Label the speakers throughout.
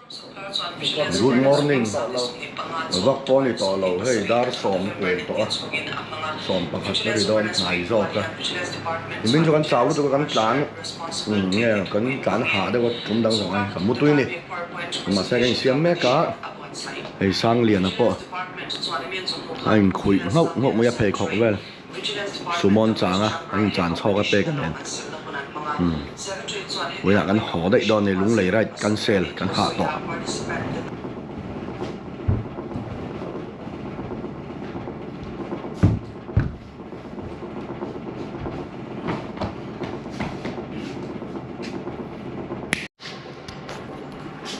Speaker 1: Good morning. Vak to ni to lo hey dar som kwe to som pakhat na ridon nai zo ka min jo kan chau to kan tlan nge kan tlan ha de ko tum dang dang ka mu tui ni ma sa kan siam me ka hey sang lian na po anh khui ngau ngau mo ya phei khok vel sumon chang a anh chan cho ka pe kan nen với lại căn hổ đấy đòn này lúng lấy ra căn sel căn hạ to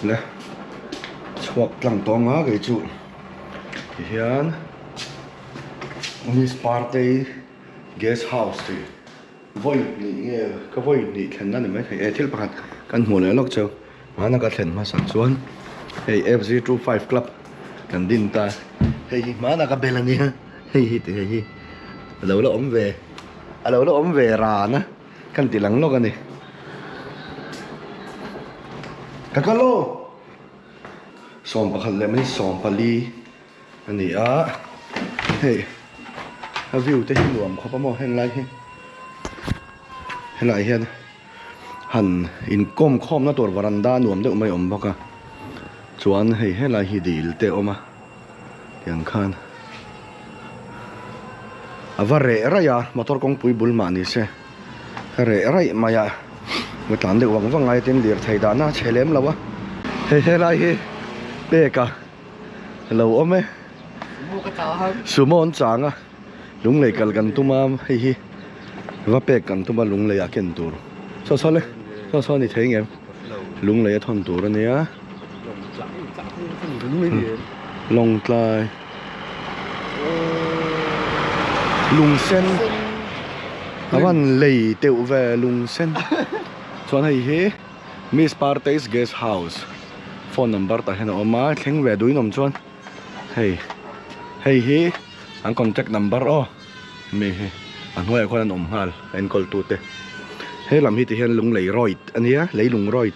Speaker 1: nè chuột lằng to ngá cái trụ hiện municipality guest house thì voi nị cái voi nị thènนั่นไหมไอ้ที่ประกาศกันหัวเลยล็อกเจ้ามานักการเล่นมาสั่งสวนเฮ้ย FZ25 Club กันดินตาเฮ้ยมานักการเบลนี่เฮ้ยเฮ้ยเราอมเวเราอมเวรานะกันตีหลังนกกันนี่กันก็โลสอมประคันเลยไม่สอมพลีอันนี้เฮ้ยวิวจะหินหลวมเขาประมอแห่งไรให้lại hiện hẳn in com khom nó tuột varanda nuông được mấy ông bác à chuan hay lại hi deal te oma tiếng khan và rẻ ra ya motor công pui bul mani se rẻ ra mà ya người ta được vắng vắng ngay tên liệt thầy đã na chơi lém lâu á hay lại hi bê cả lâu ôm ấy sumo chang à đúng lấy cần cần tuma hi và bè cần tụi mình lúng lấy cái tour, sao này thấy nghe, lúng lấy thon tour này á, lông lại, lúng sen, các bạn lấy tiêu về lúng sen, cho này he, Miss Party's guest house, phone number ta hiện ở má, khen về đuôi nằm chuan, hey he, anh contact number me he. Anh hỏi con ông hal anh call tụt thế làm gì thì hiện lúng lấy rồi anh nhá lấy lúng rồi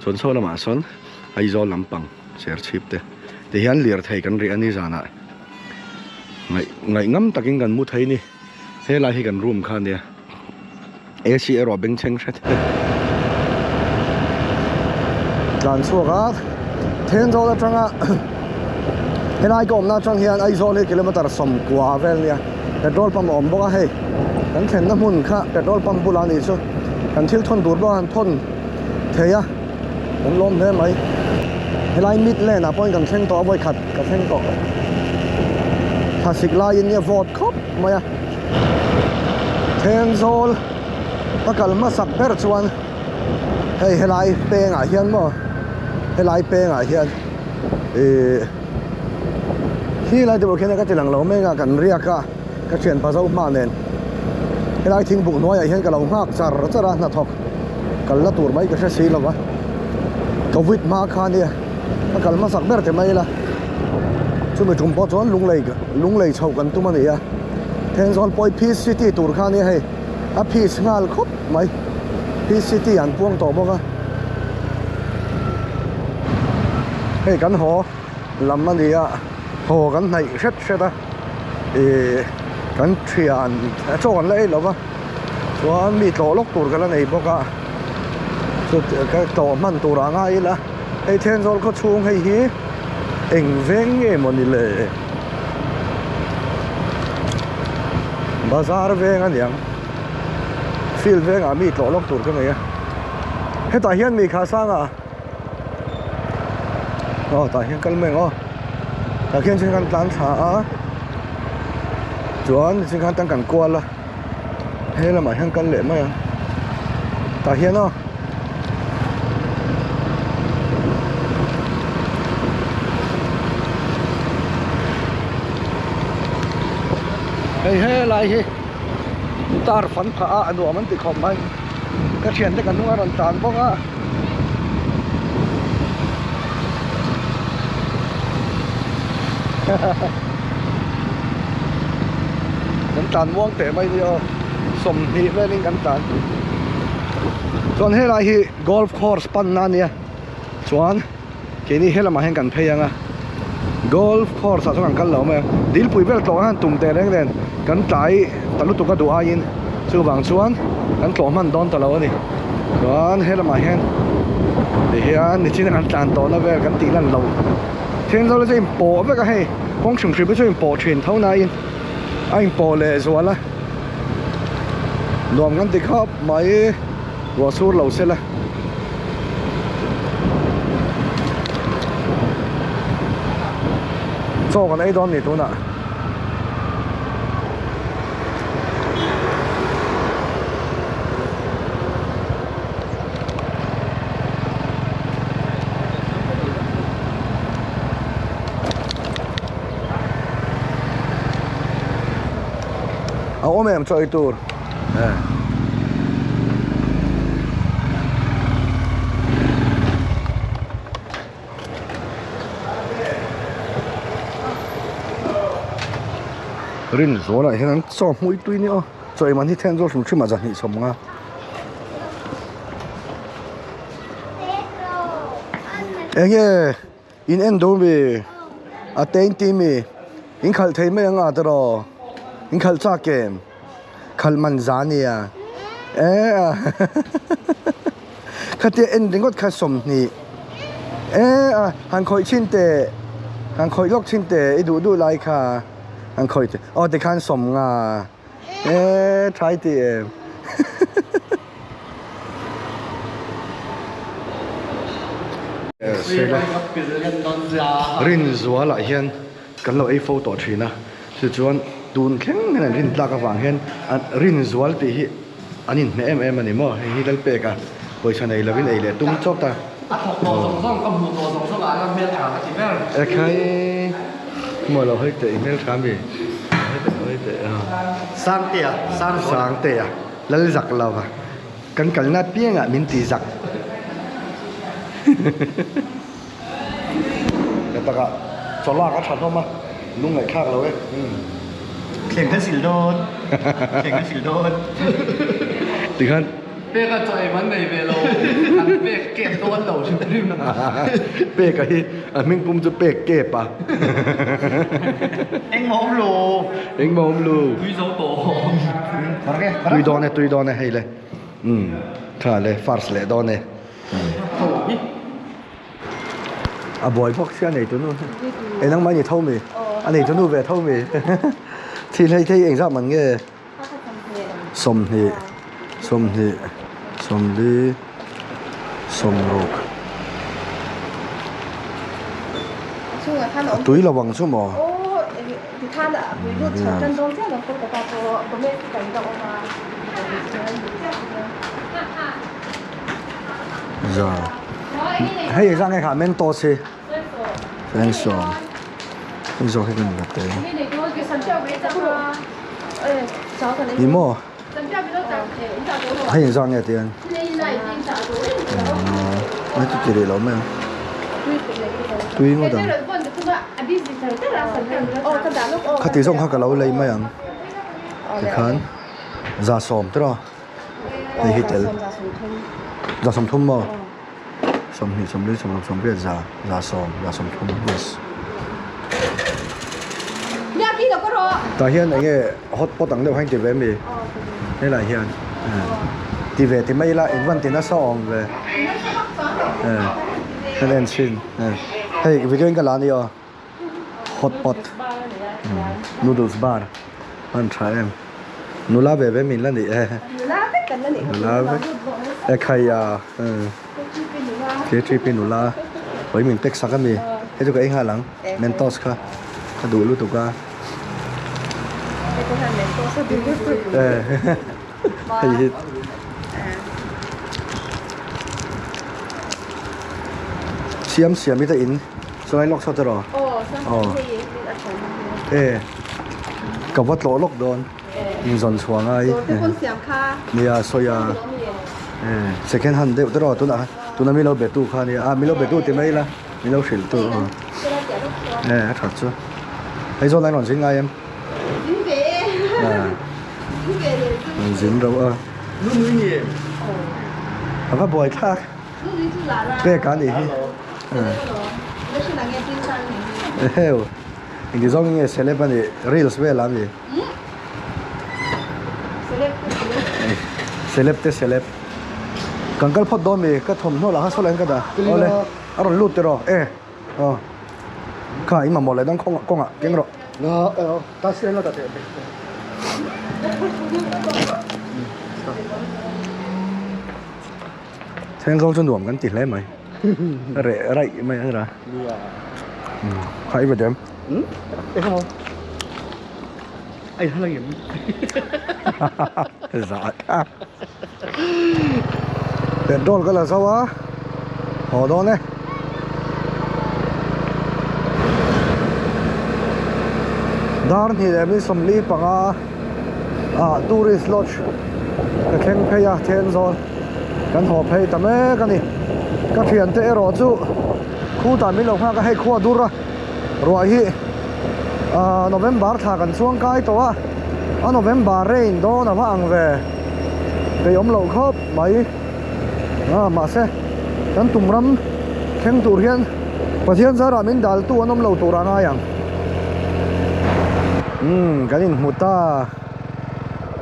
Speaker 1: xuân sau là mà xuân hay do làm bằng share chip thì hiện liệt thầy cần riêng đi ra nè ngày ngắm ta kinh gần mua thấy nè thế là khi gần room khan nè AC ở bên trên hết đàn số cả thiên do là trăng á thế này cũng na trăng hiện ai do lên km sầm qua vel nè petrol pump om boka hei kan thlen na mun kha petrol pump bula ni chu kan thil thon dur ba thon theya om lom he mai helai mid le na point kan theng to voi khat ka theng to thasik lai in ya vot khop maya theng zol pakal ma sak ber chuan hei helai pe nga hian mo helai pe nga hian hi lai de bokhen ka tilang lo me nga kan ria ka cái chuyện bao giờ mà nên cái này thình bụng nói hiện cái lòng hạc chả rất là nát thọc cái là tuổi mấy cái xe xí là vậy covid mà khan đi cái mà sắc bẹt thì mấy là chúng mình trồng bao chón lung lầy chậu gần tụi mình à thêm rồi boy peace city tuổi khan đi hay peace ngal khóc mấy peace city ăn buông tổ bông à hey cái họ làm anh đi à họ cái này rất àกันเทียนโจนเลยหรอวะส่วนมีโตลกตัวกันแล้วไงพวกอะสุดก็โตมันตัวร่างไงล่ะไอ้เทนโซลเขาชูงให้ฮีเอ็งเว้งเงี้ยมันนี่เลยบาซาร์เว้งอันยังฟิลเว้งอะมีโตลกตัวกันไงให้ตาเฮียนมีขาสร้างอะอ๋อตาเฮียนกันเมืองอ๋อตาเฮียนเช่นกันตันฉาchuẩn xin khán tăng cảnh qua là hay là mãi hàng cân lệ mà ta hiền không hay lại hi ta phấn phá anh đùa mình thì không may cái chuyện đấy cần nuôi rắn tàn bông áกันตันว่างแต่ไม่เดียวสมหีแม่ลิงกันตันส่วนให้ไรฮีกอล์ฟคอร์สปั้นนั่นเนี่ยส่วน cái này hết là mà hẹn cần pay à golf course sao thằng cần lâu mà deal pui vel tlong han tum te reng den kan tlai talu tu ka du a in chu wang chuan kan tlom man don ta lo ni chuan hết là mà hẹn thì hian ni chin kan tlan to na vel kan ti lan lo then zo le chim po ve ka he kong chung trip chu po thin thau na in anh po le zo la nuam ngan ti khap mai wa sur lo se la cho cái này đón này tôi nè ôm em cho tour rin zo la hian chaw hmui tui ni o choi man hi then zo hrum thima jan hi somnga enge in en do mi a tein ti mi in khal thei me anga tro in khal cha kem khal man zania khate en dingot kha som ni han khoi chin te han khoi lok chin te i du lai kha anh khơi thì, để khăn sầm à, trái thì rin zua lại hiền, cần lâu ấy photo chuyện à, sự chuan tuôn khen cái này rin la cái vàng hiền, rin zua thì hi, anh nhìn em anh em hi dal pe cả, hồi sau này là bên ấy là tung chót ta. Cái màเราให้แต่เมลถามดิให้แต่สร้างเตี่ยสร้างเตี่ยแล้วจักเราอะกันนัดเปี้ยงอะมินตีจักแต่ตะกะสลาก็ฉันเข้ามาลุงไงข้างเราเว้ย
Speaker 2: เข่งกันสิลโดนเข่งกันสิลโดน
Speaker 1: ถึงขั้น
Speaker 3: เป๊กก็ใจมันในเวโลอันเป๊กเก็บตัวเหล่าชิบริม
Speaker 1: เป๊กไอ้มิงกุมจะเป๊กเก็บอ่ะ
Speaker 2: เอ็งมองลู
Speaker 3: วิโซโต
Speaker 1: ตุยดอนเนี่ยให้เลยข้าเลยฟาร์สเลยดอนเนี่ยบอยพวกเชื่อไหนตัวนู้นไอ้นั่งมาเนี่ยเท่ามีอันนี้ตัวนู้นเวทเท่ามีที่เองทราบมันเงี้ยสมเหสมดีสมโรคตุ้ยระวังชั่วโมง
Speaker 4: 你看的，比如城镇中这样的风的话，都没感觉到吗？
Speaker 1: 是啊，还有让个下面多些，分手那个那个对。你么？还有让个点。那就这里了没有？对我等。เขาตีส่งเขากับเราเลยไหมยังที่ขันจ่าสมตรอในฮิตเตลจ่าสมทุ่มบ่สมนี่สมดีสมรบสมเรียจ่าสมทุ่มyes แต่เฮียนไอ้เงี้ยฮอตปอตังเดียวให้ตีเวมีนี่แหละเฮียนตีเวตีไม่ละอีกวันตีน่าซ้อมเวนั่นเองชินเฮ้ยวิดีโอกันร้านนี้อ๋อ hot pot noodles bar anh try em nula về với mình là gì nula với khai cái trip nula với mình tách sắc cái gì cái cái anh hà lắng mentos cả cái đủ luôn tụi ca hay xiêm biết in số này lọc sao rồiกับวัดโลลกโดนมีส่วนช่วงไอ้เนี่ยโซยาsecond hand เดี๋ยวตลอดตัวนั้นมีเราเบ็ดตู้ค่ะเนี่ยมีเราเบ็ดตู้เต็มเลยละมีเราสิลตู้ถัดจ้ะไอ้โซนไหนหล่อนชิ้นไงem dính đâu
Speaker 2: lúc nuôi nhỉ
Speaker 1: phải bồi thác bê cá gì
Speaker 4: 不是那个经常的。
Speaker 1: heo ingi zong nge celeb ani reels ve la mi celeb te celeb kangkal phot do mi ka thom no la ha solen ka da ole aron lut te ro ka ima mo le dang khong kong a keng ro
Speaker 2: nó ta sẽ nó đặt
Speaker 1: theng zong chun duam kan ti hle mai re rai mai ra khai về dem
Speaker 2: Ê không anh hơi hiểm
Speaker 1: dạ đèn đôn cái là sao á hồ đôn này dar thì em đi xâm lý bằng tourist lodge cái khen pay à thiên rồi cái hồ pay tầm ấy cái này cái thuyền tệ rồi chú khu tạm mình lồng ha cái hay khu dur rồi hi November thàกันช่วงใกล้ตัวNovember rain โดนว่าอังเวไปยมเหล่าครบไหมมาเสกันตุ่มรำแข่งตัวเรียนประเทศสหรัฐมินดัลตัวน้ำเหล่าตัวร่างอย่างกันอินมุตา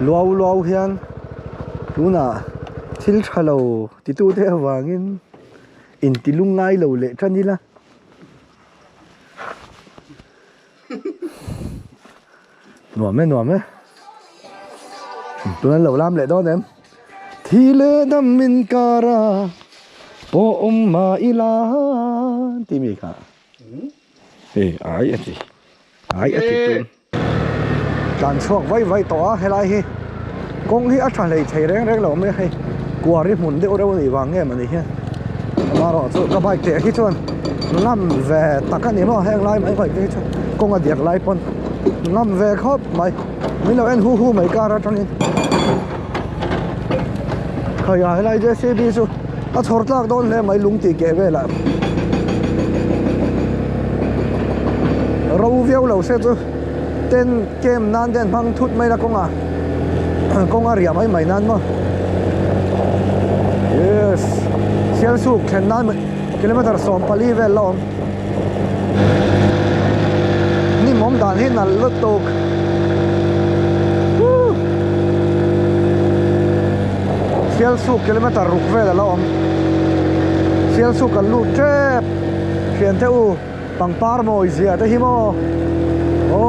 Speaker 1: ลัวเฮียนรู้น่ะทิลชะเหล่าติดตัวเทวางินอินติลุงไงเหล่าเละจันนี่ละหนัวไหมตัวนั้นเหล่าลามเละด้อนเอ็มทีเลดำมินการาโปอมมาอิลาที่มีค่ะไอ้อันที่ตุนการช่วงไว้ต่อให้ไรฮีกงที่อัศเลยใช้แรงเราไม่ให้กลัวริบหมุนเดี๋ยวนี่วางเงี้ยมันนี่เฮียมารอสุดกระบายเตะที่ชวนน้ำแหวตักกันนี่มั้งแห้งไรไม่ค่อยที่ชวนกงกระเดียกไรปนน้ำแหวครบไหมไม่เราเอ็นหูไม่กล้ารัดตรงนี้ขยายอะไรเจสซี่บีสุชดลากโดนเลยไม่ลุงตีเกเวล่ะเราเวียวเราเสร็จเต้นเกมนานเต้นพังทุดไม่ละกงเรียไม่นานมั้ง yes เสียสุกแค่นานกิโลเมตร2 ปลีเวลลมนี่มอมด่านที่นั่นรถตกเสียสุกกิโลเมตรรุกเวลลมเสียสุกกันลูกเจ็บเขียนเท่าปังปาร์โมยเสียแต่ฮิโมโอ้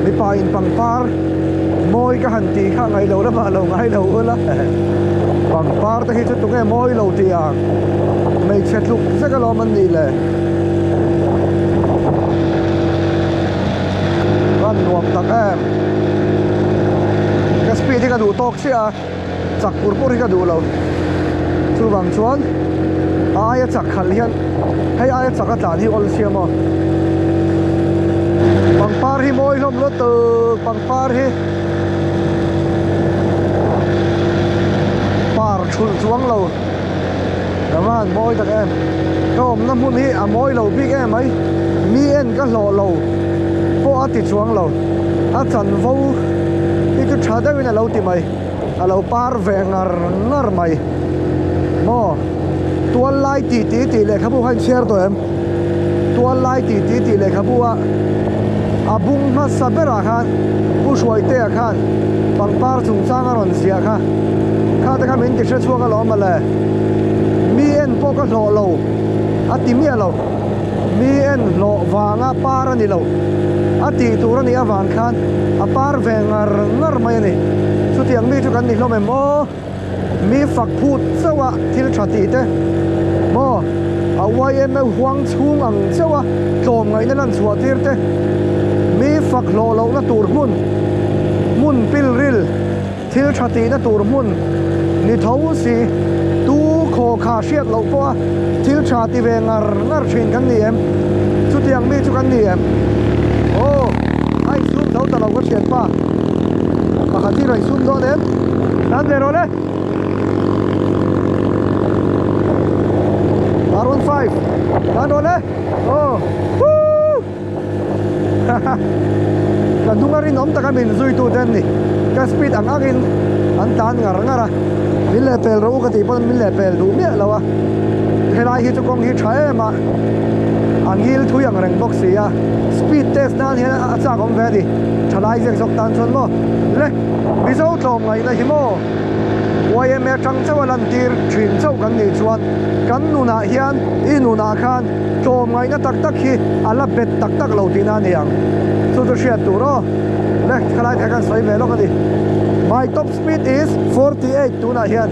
Speaker 1: มีปลาอินปังปาร์โมยก็หันตีข้างไงเราแล้วมาเราไงเราละปังปาร์แต่ฮิจุดตรงนี้โมยเราตีอ่างไม่เช็ดลูกสักก็รอมันดีเลยกันหนวกตักแอมกระสปีที่กระดูตกเสียจักปุรที่กระดูเราชูบังชวนอายจักขันเลียนให้อายจักกระจาที่อลเซียมปังปาร์ที่โมยลมรถตึกปังปาร์ที่ปาร์ชุนสวงเราแต่ว่าโมยตักแอมก็อมน้ำมันนี้โมยเราพี่แอมไหมมีเอ็นก็หล่อเราพวกอาทิตย์สวงเราอาจารย์ฟูที่จุดชาได้วินาเราตีไหมเราปาร์แวงงร์ไหมโมตัวไล่ตีเลยครับพวกให้เชียร์ตัวเองตัวไล่ตีเลยครับพวกบุ้งมาสับเบราคันผู้ช่วยเตะคันปังปาร์สูงสร้างอารมณ์เสียค่ะข้าแต่ข้าเป็นเด็กช่วยกันล้อมมาเลยมีเอ็นพวกก็หล่อเราติมีเรามีเอ็นหล่อวางปาร์นี่เราติตัวนี้วางคันปาร์แวงงร์ไม่นี่สุดที่ยังมีทุกคนนี่เราไม่โมมีฝักพูดเสวะที่เราตีเตะโมเอาไว้เอ็มหวังชูงังเสวะโจมไงนั่นสวดที่เตะมีฝักโลเราหน้าตูร์มุนปิลริลที่เราตีหน้าตูร์มุนนี่ท้าวสีตู้โคขาเชียดเราเพราะที่เราตีเวงร์ชินกันนี่เอ็มสุดที่ยังมีทุกคนนี่เอ็มโอ้ไอ้ซุ่มเราแต่เราก็เชียดป่ะปกติเราซุ่มโดนเอ็มนั่นเดี๋ยวเลยR15 นั่นโดนเลยโอ้กันทุกวันนี้น้องตะการบินซุยตัวเด่นนี่ก็สปีดอังอินอันตานงาระมิลเลเปลเราก็ตีปนมิลเลเปลดูเมียเราอะเฮลายฮิตกงฮิตใช้มา angil thu yang reng box sia speed test nan hian a chak om ve di thalai jek jok tan chon mo le mizo tlom ngai na hi mo YMA chang chawalan tir thin chau kan ni chuan kan nuna hian I nuna khan tlom ngai na tak tak hi ala bet tak tak lo tina niang chu chu hriat tur ro le khalai thakan soi ve lo ka di my top speed is 48 tuna hian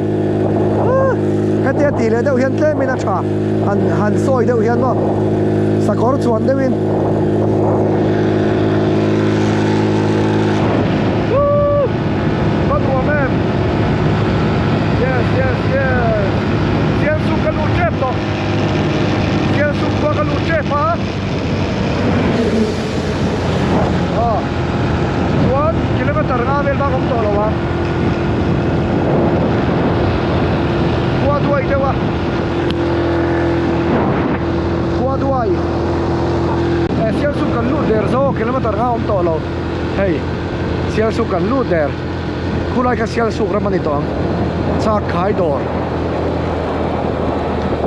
Speaker 1: hetia ti le deuh hian tlemin a tha han soi deuh hian mo sakor chuan deuhin But woman yes Sian su ka lu chep to Sian su ka lu chep ha chuan kilometer nga vel ba kom to lo wa qua đuôi đâu à qua đuôi siêu sụp cần lút der zo kilometer nga om to lo hey siêu sụp cần lút der kulai ka siêu sụp raman ito ang cha khai dor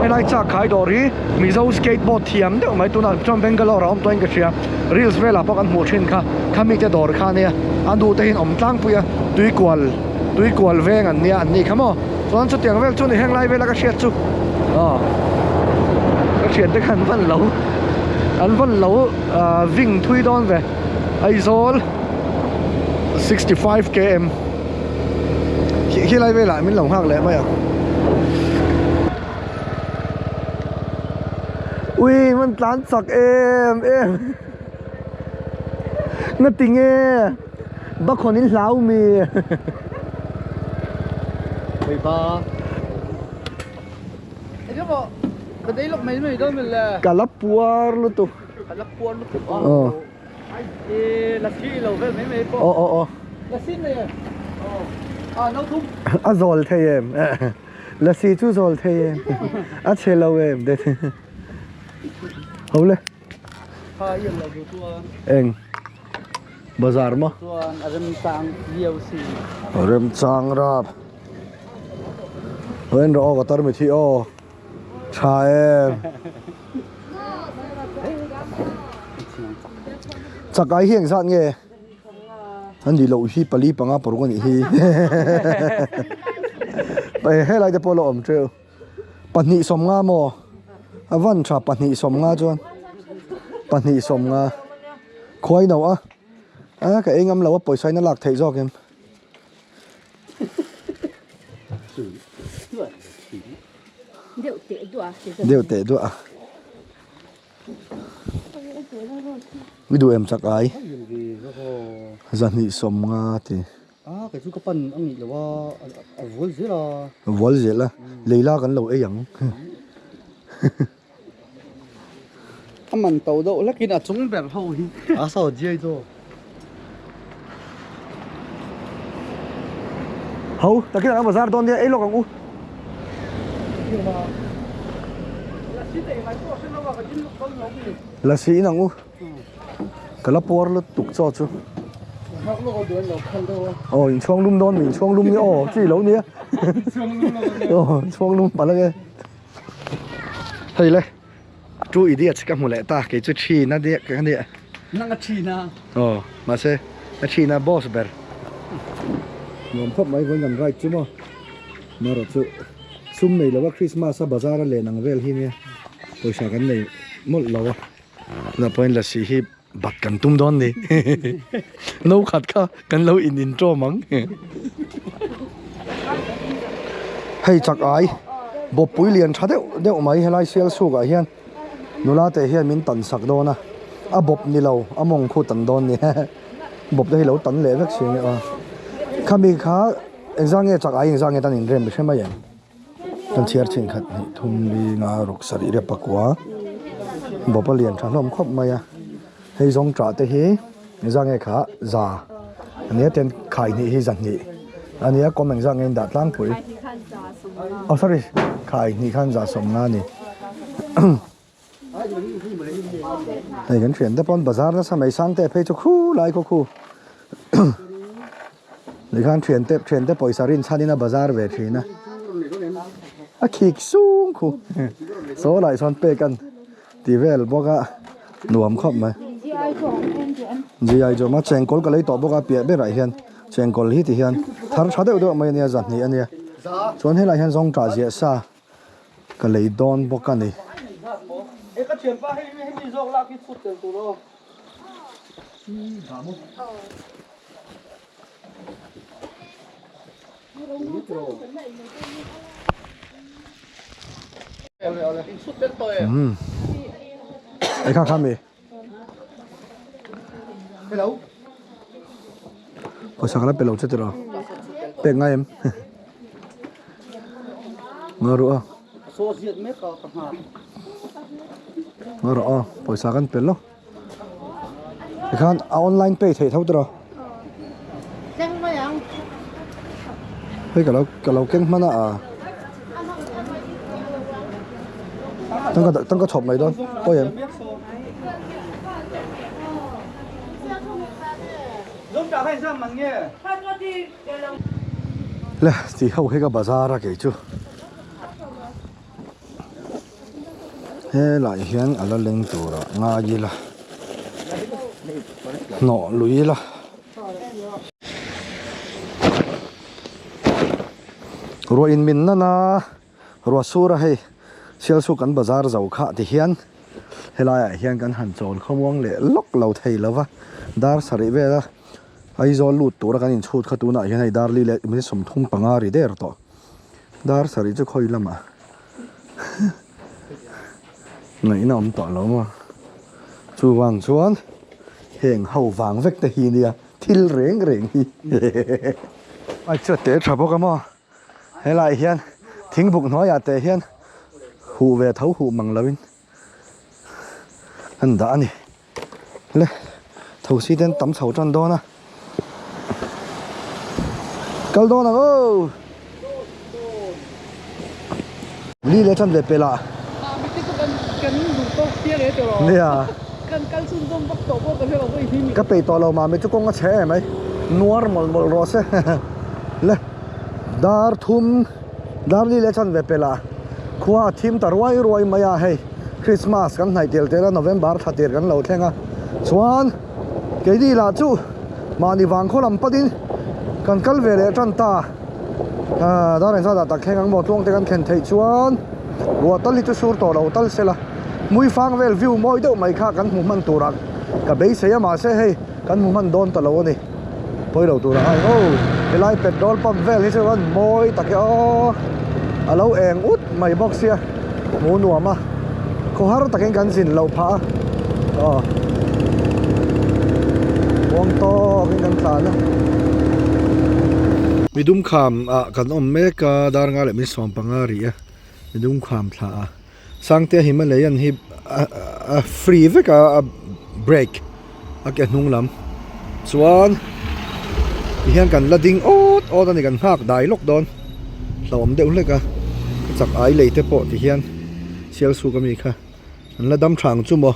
Speaker 1: elai cha khai dor hi mizo skateboard thiam deuh mai tuna chon Bangalore om toin ka chia reels vela pak an mu thin kha khami te dor kha ne an du te hin om tlang puya tui kwal veng an nia an ni khamo Tuan chút tiếng vel chu ni heng lai vel ka hriat chu ka hriat te kan van lo an van lo ving thui don ve Aizawl 65 km khi lai vel lại min lòng hak le mai à ui man tlan sak em nga tinge ba khonin hlau mi
Speaker 3: ba cái bộ cái đấy lúc mấy đâu mình là
Speaker 1: Kalapuar lo to
Speaker 3: là cuốn lúc là chi lâu về mấy bộ là xin này nấu thùng
Speaker 1: a zol thei em la si chu zol thei em a chelo em de hole
Speaker 3: yên là đồ tua
Speaker 1: eng bazar mo
Speaker 3: tua rem tang DLC
Speaker 1: rem chang rap When ro ga tar mi thi o tha em chakai hiang zat nge han di lo hi pali panga por ko ni hi pai he lai de polo om treo pani som nga mo avan tha pani som nga chuan pani som nga khoi no a ka engam lo poisai na lak thei jok em đều tệ đũa video em chắc ai dân thị sống nga thì
Speaker 3: cái chú cấp anh nghĩ là
Speaker 1: vốn gì là lấy la gần lâu ấy chẳng
Speaker 3: anh mình tàu độ là cái nào chúng bẹp hậu sao chơi rồi
Speaker 1: hậu ta kia là bazar don đi ấy lo càng u là sĩ nằng u cái lá por nó tục cho chú in chuông lum don mình chuông lum nhá chỉ lâu nhá chuông lum bảo là cái hay lấy chú ý đi à cái một lẽ ta cái chú chi nó đi cái này
Speaker 3: năng chi na
Speaker 1: mà xe nó chi na boss bear ngom khóc mấy với ngầm right chứ mà rồi chú sum này là Christmas bazaar le nang vel hi me poisa kan nei mol lawa na point la si hi bat kan tum don ni no khat kha kan lo in intro mang hei chak ai bo pui lian tha deuh mai helai sel su ga hian nula te hian min tan sak do na a bob ni lo among khu tan don ni bob dei lo tan le vek sing khami kha exam nge chak ai exam nge tan in rem be shema yan tan chiar chin khat ni thum li nga rok sari re pakwa bopa lian tha nom khop maya hei zong tra te hi exam nge kha za ania ten khai ni hi zan ni ania komeng zang nge da tlang pui sorry khai ni khan za som nga ni này cái chuyện đó bọn bazaar nó sao mấy sáng tệ phải cho khu lại có khu này cái chuyện tệ bồi sarin sang đi na bazaar về thì na à kik xuống khu số lại son peกัน ตีเวลบอกว่าหนวมครบไหม GI จอมาเชงกอลก็เลยตอบบอกว่าเปียเบไรเฮียนเชงกอลที่ที่เฮียนทาร์ชาเดอร์ด้วยไม่เนี่ยจัดนี่อันเนี้ยส่วนให้ไรเฮียนส่งจ่าเสียซาก็เลยโดนบอกกันนี่
Speaker 3: ก็เฉียนป้าให้มีโรคลากที่สุดเต็มตัวโลกสุดเป็นตัว
Speaker 1: ไอ้ข้าข้ามมี
Speaker 3: ไปแล้ว
Speaker 1: พอสักแล้วไปเราจะรอเป็นไงเอ็มเมื่อรู้อ่ะ
Speaker 3: โซเชียลไม่ต่อต่างหาก
Speaker 1: เมื่อรู้อ่ะพอสักกันเป็นแล้วไอ้ข้าออนไลน์เปย์เท่าตัว
Speaker 4: เจ้งมายัง
Speaker 1: เฮ้ยกับเราเก่งมันอ่ะตั้งก็ชอบไหมด้วยก็ยัง
Speaker 3: ล้มจากให้ซ้ำมันเงี้ย
Speaker 1: เลยที่เขาให้กับบาซาร์กี่จูเฮ้ยหลายเฮียนอะไรเลี้ยงตัวละงายีละหน่อลุยละรัวอินมินนั่นนะรัวสูระให้เชี่ยวสุกันบาซาร์เจ้าข้าที่เฮียนเฮลายเฮียนกันหันโจลขมวงเละล็อกเราไทยแล้ววะดาร์สริเวละไอโซลูดตัวกันอินชูดขตูน่ะเฮียนไอดาร์ลีเละมันสมทุ่งปังอารีเดอร์ต่อดาร์สริจะคอยละมาไหนน้ำต่อแล้วมาชูวังชวนเฮงเฮาวังเวกแต่ฮีเนี่ยทิลเร่งฮีไอเจ้าเตะขับกันมาเฮลายเฮียนทิ้งบุกน้อยอย่าเตะเฮียนหูเวทเท้าหูมังลวินอันดานี่เลยเท้าสีเด่นตั้มเสาจันโดนะกัลโดนะโอ้ลีเลชันเดเปล่าเนี่ยก็ไปต่อเรามาไม่จุกงก็แช่ไหมนัวร์มอลรอสเลยดาร์ทุมดาร์ลีเลชันเดเปล่าขวาทีมตรวยรวยมายาให้คริสต์มาสกันไหนเดียวเดือนโนเวมเบอร์ถัดเดือนกันเราแข่งอ่ะส่วนเกดีลาจูมาในวังโคลัมปดินกันกัลเวเลจันตาดาร์เรนซาดาตักแข่งกันหมดช่วงเดือนแข่งไทยส่วนวัวตัลลิจูสูร์ต่อเราตัลเซล่ามุยฟังเวลวิวมอยเดียวไม่ค่ากันหุ่มันตัวรักกับเบสเสียมาเสียให้กันหุ่มันโดนตลอดนี่พอยเราตัวรักโอ้เวลาเป็ดโดนปั๊มเวลที่เชื่อวันมอยตักอ๋อเราเองอุดไม่บอกเสียหมูหนัวมาเขาหาตักกันสินเราพาอ๋อวงโตกันตานะมีดุมขามกันอมเมกาดาร์งาเลมิสวมปังอารีอะมีดุมขามพลาสังเตียหิมาเลยอันฮิฟรีเวกเบรกอาเกนุ่งลำส่วนที่เห็นกันละดิ้งโอ๊ตอันนี้กันหักได้ล็อกดอนเราอมเดือดเลยกันจากไอเลยเตปอที่เห็นเชียร์สู้ก็มีค่ะอันละดำทางจุ่มบ่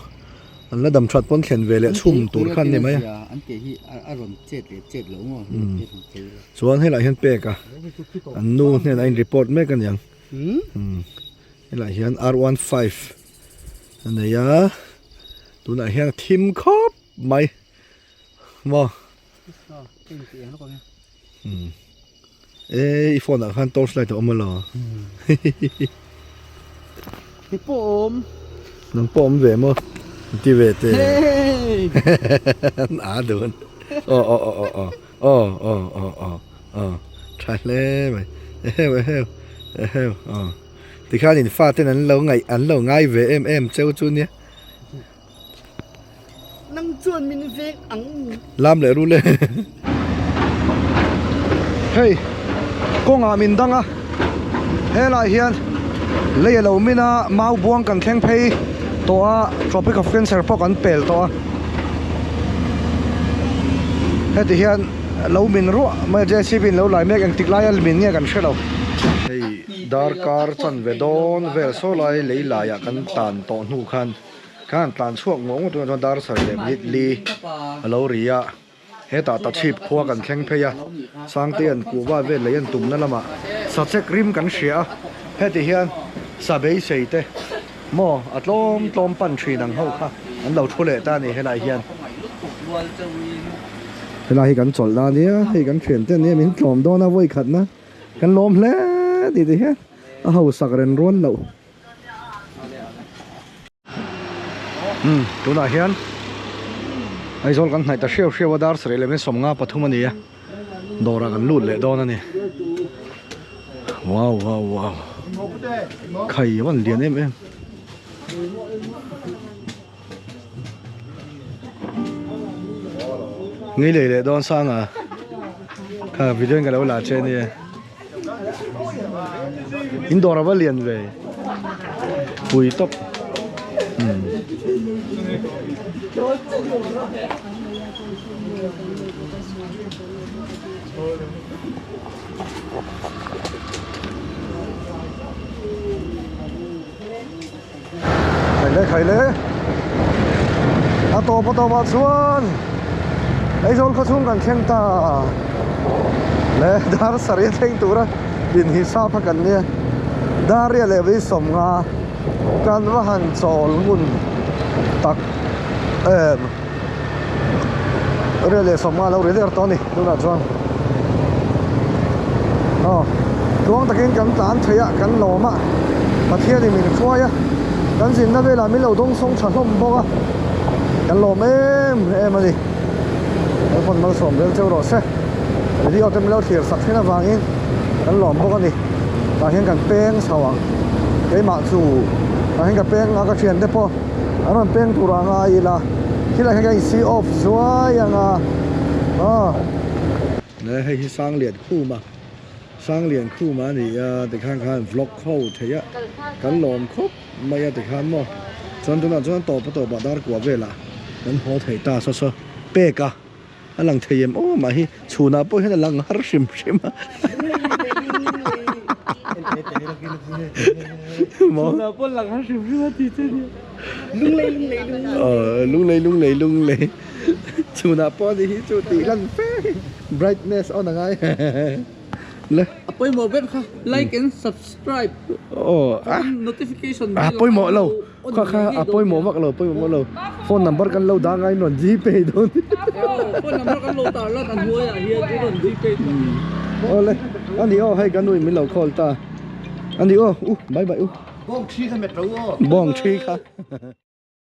Speaker 1: อันละดำชัดป้นเข็นเวลชุ่มตูดขั้นนี่ไหม
Speaker 3: อันเกี่ยที่อารมณ์เจ็ดหลงอ่ะ
Speaker 1: ส่วนให้หลายเห็นเปกอะอันนู้นเนี่ยไอ้รีพอร์ตไม่กันยังให้หลายเห็น R15 อันนี้ยะตัวไหนเห็นทีมครบไหมบ่อีโฟนอ่ะคันโตสไลด์ตัวอมละ
Speaker 3: พี่ปม
Speaker 1: น้องปอมเวมั้งที่เวทโดนใช่เลยไหมที่ข้านี่ฟาดที่นั้นเราไงอันเราง่ายเวเจ้าจุนเนี่ย
Speaker 3: นั่งจวนมินิเฟกอัง
Speaker 1: ลามเลยรู้เลยเฮ้ยก้งอามินดังอ่ะเฮ้ยลายเฮียนเลยเราไม่น่ามาบวงกันแข่งเพย์ตัว Tropic of Cancer พวกกันเปลตัวเฮ้ยที่เฮียนเรามินรู้ไม่ใช่สิบินเราหลายเมฆอังติกไล่อัลมินเนี่ยกันเชื่อเราเฮ้ยดาร์การ์จันเวดอนเวลโซไลเลยหลายกันตันต่อหูคันการตันช่วงงงตัวดาร์สายเล็บลิดลีเราเรียเฮตาตัดชีพพัวกันแข่งเพย์สร้างเตียนกูว่าเวลเลยนตุ่มนั่นละมาสัตว์เช็คริมกันเสียเฮ้ยที่เฮียนซาเบย์เสียเต mò tlom pan thri nang ho kha an lo thule ta ni helai hian helai hi kan chol na nia hi kan thian te ni min tlom do na voi khat na kan lom hle ti ti he a ho sak ren ron lo tu na hian ai zol kan hnai ta hriau dar sre le me somnga pathum ani ya dora kan lut le do na ni wow khai wan lian em nghĩ lệ đón sang à video cái đâu là trên đi indoor là liền về bùi tóc khai lệ à to bắt xuống ấy rồi có chung cần khen ta lẽ dar sari theng tura din hisap kan nia daria le vi somnga kan wa han chol mun tak le somnga lo re der toni duna chuan tuang takin kan tan thaya kan loma pathia ni min khuaya kan sin na vela mi lo dong song thalom boka kan lom em aniคนมาส่งเรื่องเจ้ารถเซ่ที่เอาเต็มแล้วเถียงสักที่น่าฟังอินกันหลอมพวกนี้ตาเห็นกันเป้งสว่างไอ้หมาสู่ตาเห็นกันเป้งก็เทียนได้พออันนั้นเป้งตุรางาอีละที่ไรให้กันซีออฟสวยยังเนี่ยให้สร้างเหรียญคู่มานี่แต่ข้างๆ vlog เข้าเทียกันหลอมครบไม่ยากแต่ข้างมั้งจนต่อบัดดาร์กว่าเวลานั้นหัวเทียตาซะเป๊กอันหลังเทียมโอ้มาฮิชูนาปุ้ยให้หลังหาชิมมอนาปุ้ยหลังหาชิมที่เจนี่ลุงเลยชูนาปุ้ยที่ชูตีลันเฟ้ brightness เอาหนังไงเลย
Speaker 3: ปุ้ยหมอเว็บค่ะ like and subscribe
Speaker 1: โอ้
Speaker 3: notification
Speaker 1: ปุ้ยหมอเราข้าปุ้ยหมอมักเราphone number กันเราดังไงหนอนจีเปย์โดน
Speaker 3: phone number กันเราต่อแล้วกันหัวอ่ะเฮียที่โดนจีเปย์
Speaker 1: โอ้เลยอันนี้ให้กันด้วยมิเรา call ตาอันนี้บายบาย
Speaker 2: บ้องชี้กันเม็ดรู้
Speaker 1: บ้องชี้ค่ะ